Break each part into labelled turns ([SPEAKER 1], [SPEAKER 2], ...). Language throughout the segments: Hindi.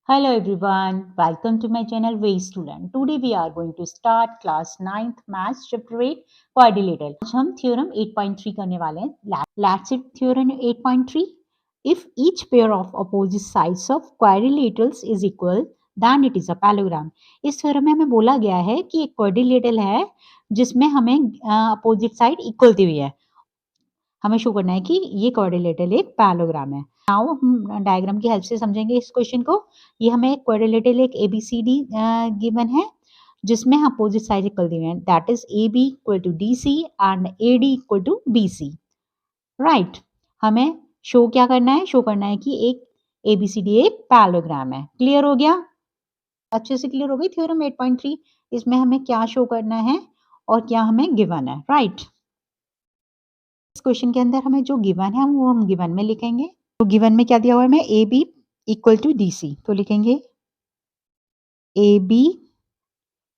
[SPEAKER 1] Hello everyone, welcome to my channel Ways to Learn. Today we are going to start class 9th Maths chapter 8 quadrilateral. आज हम theorem 8.3 करने वाले हैं. Let's see theorem 8.3. If each pair of opposite sides of quadrilaterals is equal, then it is a parallelogram. इस theorem में हमें बोला गया है कि एक quadrilateral है जिसमें हमें opposite side equal दी हुई है. हमें शो करना है कि ये क्वाड्रिलेटरल एक पैरेललोग्राम है. नाउ हम डायग्राम की हेल्प से समझेंगे इस क्वेश्चन को. ये हमें एक क्वाड्रिलेटरल एक एबीसीडी गिवन है जिसमें अपोजिट साइड इक्वल दी हुई है. That is A B equal to D C and A D equal to B C. Right, हमें शो क्या करना है? शो करना है कि एक एबीसीडी एक पैरेललोग्राम है. क्लियर हो गया? अच्छे से क्लियर हो गई थ्योरम 8.3. इसमें हमें क्या शो करना है और क्या हमें गिवन है. राइट, इस क्वेश्चन के अंदर हमें जो गिवन है वो हम गिवन में लिखेंगे. तो गिवन में क्या दिया हुआ है? हमें A B equal to D C. तो लिखेंगे A B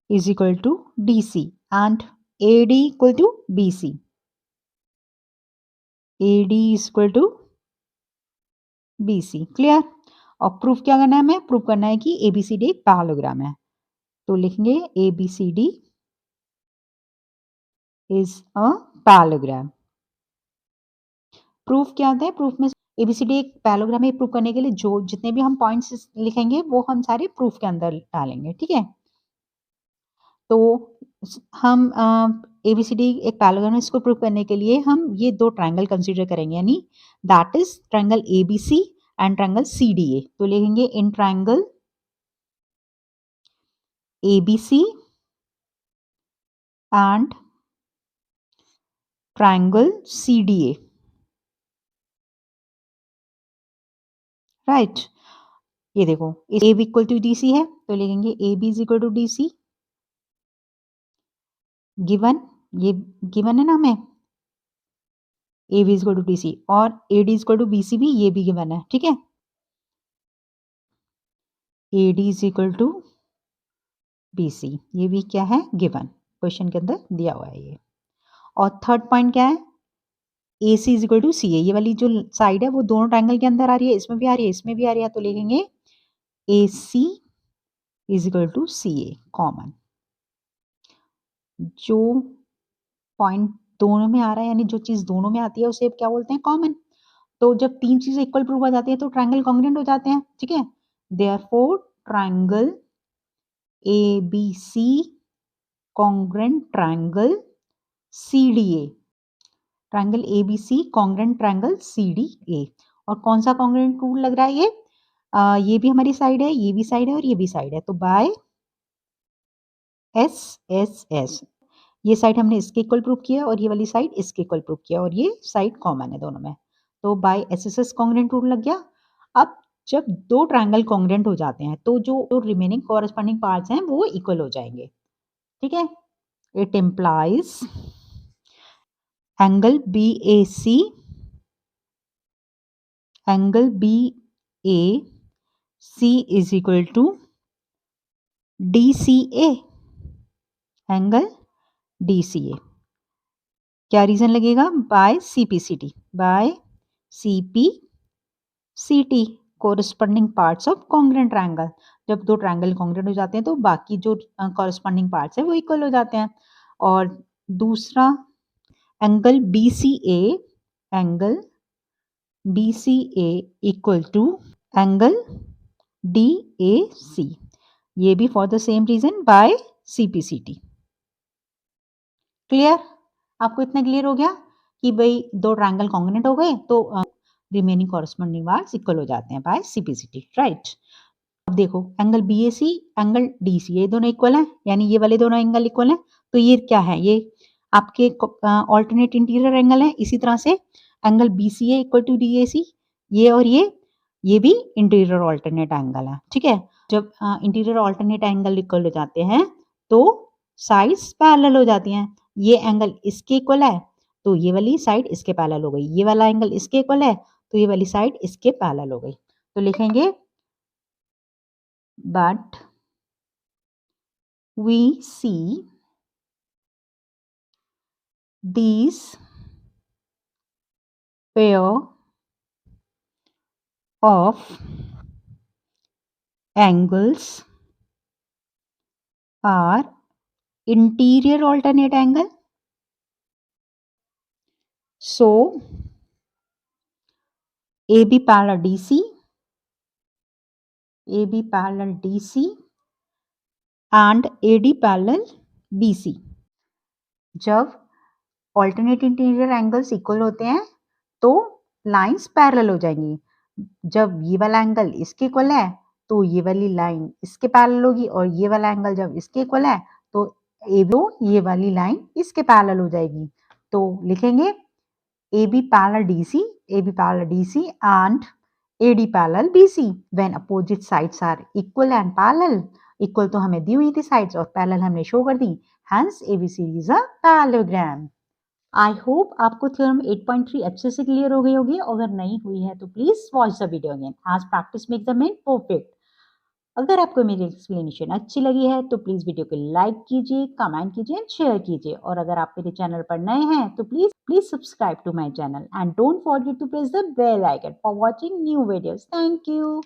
[SPEAKER 1] is equal to D C and A D equal to B C. A D is equal to B C. Clear? और प्रूफ क्या करना है? हमें प्रूफ करना है कि एबीसीडी एक पैरेललोग्राम है. तो लिखेंगे ABCD is a parallelogram. Proof क्या आता है? प्रूफ में एबीसीडी एक पैरेललोग्राम है प्रूफ करने के लिए जो जितने भी हम पॉइंट्स लिखेंगे वो हम सारे प्रूफ के अंदर डालेंगे. ठीक है, तो हम एबीसीडी एक पैरेललोग्राम है इसको प्रूफ करने के लिए हम ये दो ट्रायंगल कंसीडर करेंगे, यानी that is triangle ABC and triangle CDA. तो लिखेंगे in triangle ABC and triangle CDA. Right, ये देखो A B equal to D C है तो लिखेंगे A B is equal to D C. Given, ये गिवन है ना हमें A B is equal to D C, और A D is equal to B C भी ये भी गिवन है. ठीक है, A D is equal to B सी, ये भी क्या है? गिवन. क्वेश्चन के अंदर दिया हुआ है ये. और थर्ड पॉइंट क्या है? ए C is equal to C ए. ये वाली जो साइड है वो दोनों ट्रायंगल के अंदर आ रही है, इसमें भी आ रही है इसमें भी आ रही है. तो लिखेंगे A C is equal to C A common. जो पॉइंट दोनों में आ रहा है यानी जो चीज दोनों में आती है उसे क्या बोलते हैं? कॉमन. तो जब तीन चीजें इक्वल प्रूफ हो जाती है तो ट्रायंगल कॉन्ग्रुएंट हो जाते हैं. ठीक है, therefore triangle A B C congruent triangle CDA. Triangle ABC congruent triangle CDA. और कौन सा कॉन्ग्रुएंट रूल लग रहा है? ये भी हमारी साइड है, ये भी साइड है और ये भी साइड है. तो बाय एस एस एस, ये साइड हमने इसके इक्वल प्रूफ किया और ये वाली साइड इसके इक्वल प्रूफ किया और ये साइड कॉमन है दोनों में. तो by S S S congruent rule लग गया. अब जब दो ट्रायंगल कॉन्ग्रुएंट हो जाते हैं तो जो रिमेनिंग कॉरेस्पॉन्डिंग पार्ट्स हैं वो इक्वल हो जाएंगे. ठीक है, it implies angle B A C, angle B A C is equal to D C A, angle D C A. क्या रीजन लगेगा? By C P C T, by C P C T corresponding parts of congruent triangle. जब दो ट्रायंगल कॉन्ग्रुएंट हो जाते हैं तो बाकी जो कॉरिस्पॉन्डिंग पार्ट्स है वो इक्वल हो जाते हैं. और दूसरा angle B C A, angle B C A equal to angle D A C, ये भी for the same reason by C P C T. Clear? आपको इतना क्लियर हो गया कि भाई दो ट्रायंगल कॉन्ग्रुएंट हो गए तो रिमेनिंग कॉरेस्पॉन्डिंग पार्ट्स इक्वल हो जाते हैं बाय सीपीसीटी. राइट, अब देखो angle B A C angle D सी ये दोनों इक्वल हैं, यानी ये वाले दोनों एंगल इक्वल हैं. तो ये क्या है? ये आपके ऑल्टरनेट इंटीरियर एंगल है. इसी तरह से angle B C A equal to D A C, ये और ये भी इंटीरियर ऑल्टरनेट एंगल है. ठीक है, जब इंटीरियर ऑल्टरनेट एंगल इक्वल हो जाते हैं तो साइड्स पैरेलल हो जाती हैं. ये एंगल इसके इक्वल है तो ये वाली साइड इसके पैरेलल हो गई, ये वाला एंगल इसके इक्वल है तो ये वाली साइड इसके पैरेलल हो गई. तो लिखेंगे but we see these pair of angles are interior alternate angle. So AB parallel DC, AB parallel DC and AD parallel BC. जब ऑल्टरनेट इंटीरियर एंगल्स इक्वल होते हैं तो लाइंस पैरेलल हो जाएंगी। जब ये वाला एंगल इसके इक्वल है तो ये वाली लाइन इसके पैरेलल होगी और ये वाला एंगल जब इसके इक्वल है तो ये वाली लाइन इसके पैरेलल हो जाएगी। तो लिखेंगे AB parallel DC, AB parallel DC and AD parallel BC when opposite sides are equal and parallel. Equal तो हमें दी हुई थी sides और parallel हमने शो कर दी. Hence ABC is a parallelogram. I hope आपको थ्योरम 8.3 अच्छे से क्लियर हो गई होगी। अगर नहीं हुई है तो please watch the video again. आज practice make the man perfect. अगर आपको मेरी एक्सप्लेनेशन अच्छी लगी है तो प्लीज वीडियो को लाइक कीजिए, कमेंट कीजिए एंड शेयर कीजिए। और अगर आप मेरे चैनल पर नए हैं तो please subscribe to my channel and don't forget to press the bell icon for watching new videos. Thank you.